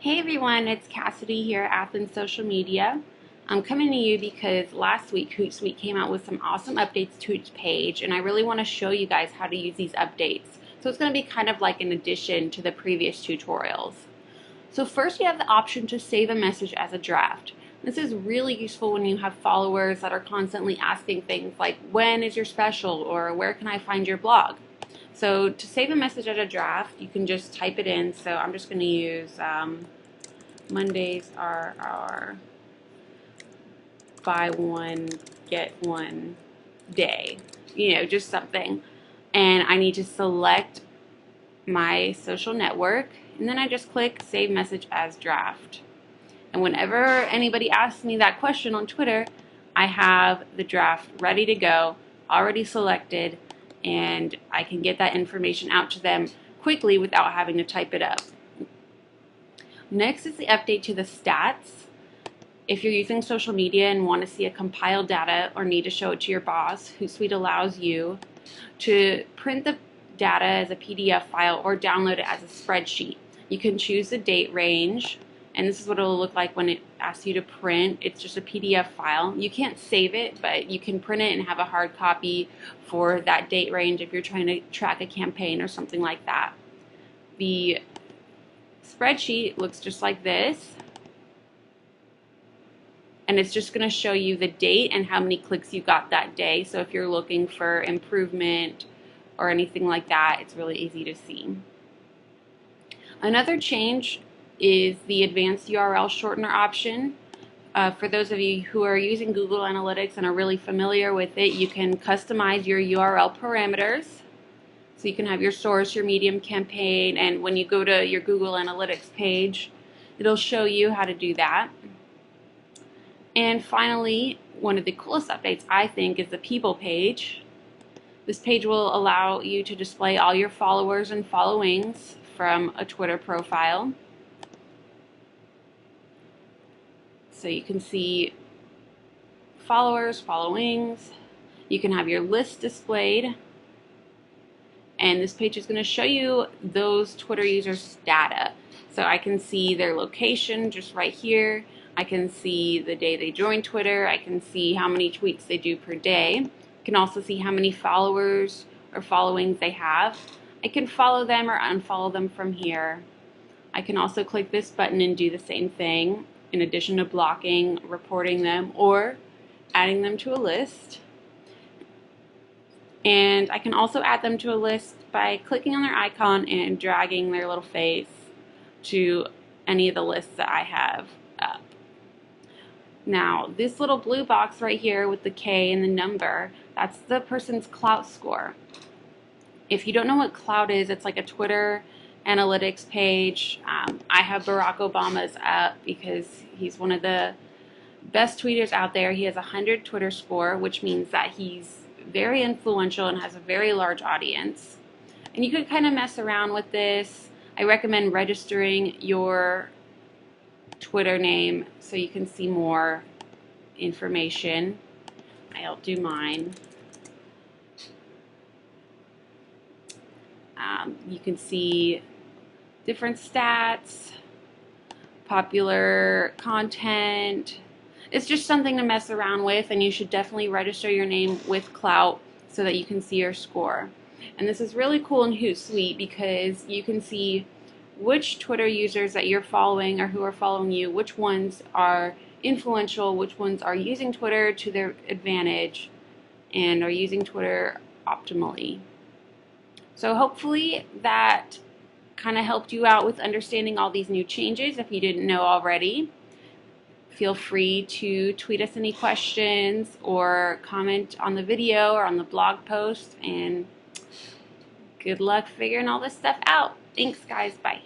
Hey everyone, it's Cassidy here at Athens Social Media. I'm coming to you because last week Hootsuite came out with some awesome updates to its page, and I really want to show you guys how to use these updates. So it's going to be kind of like an addition to the previous tutorials. So first you have the option to save a message as a draft. This is really useful when you have followers that are constantly asking things like, when is your special, or where can I find your blog? So to save a message as a draft, you can just type it in. So I'm just going to use Mondays are our buy one, get one day. Just something. And I need to select my social network, and then I just click Save Message as Draft. And whenever anybody asks me that question on Twitter, I have the draft ready to go, already selected, and I can get that information out to them quickly without having to type it up. Next is the update to the stats. If you're using social media and want to see a compiled data or need to show it to your boss, Hootsuite allows you to print the data as a PDF file or download it as a spreadsheet. You can choose the date range, and this is what it'll look like when it asks you to print. It's just a PDF file. You can't save it, but you can print it and have a hard copy for that date range if you're trying to track a campaign or something like that. The spreadsheet looks just like this, and it's just going to show you the date and how many clicks you got that day. So if you're looking for improvement or anything like that, it's really easy to see. Another change is the advanced URL shortener option. For those of you who are using Google Analytics and are really familiar with it, you can customize your URL parameters. So you can have your source, your medium campaign, and when you go to your Google Analytics page, it'll show you how to do that. And finally, one of the coolest updates, I think, is the people page. This page will allow you to display all your followers and followings from a Twitter profile. So you can see followers, followings. You can have your list displayed. And this page is going to show you those Twitter users' data. So I can see their location just right here. I can see the day they joined Twitter. I can see how many tweets they do per day. I can also see how many followers or followings they have. I can follow them or unfollow them from here. I can also click this button and do the same thing, in addition to blocking, reporting them, or adding them to a list. And I can also add them to a list by clicking on their icon and dragging their little face to any of the lists that I have up. Now, this little blue box right here with the K and the number, that's the person's Clout score. If you don't know what Clout is, it's like a Twitter analytics page. I have Barack Obama's up because he's one of the best tweeters out there. He has 100 Twitter score, which means that he's very influential and has a very large audience. And you could kind of mess around with this. I recommend registering your Twitter name so you can see more information. I'll do mine. You can see different stats, popular content. It's just something to mess around with, and you should definitely register your name with Clout so that you can see your score. And this is really cool in Hootsuite because you can see which Twitter users that you're following or who are following you, which ones are influential, which ones are using Twitter to their advantage and are using Twitter optimally. So hopefully that kind of helped you out with understanding all these new changes if you didn't know already. Feel free to tweet us any questions or comment on the video or on the blog post, and good luck figuring all this stuff out. Thanks guys, bye.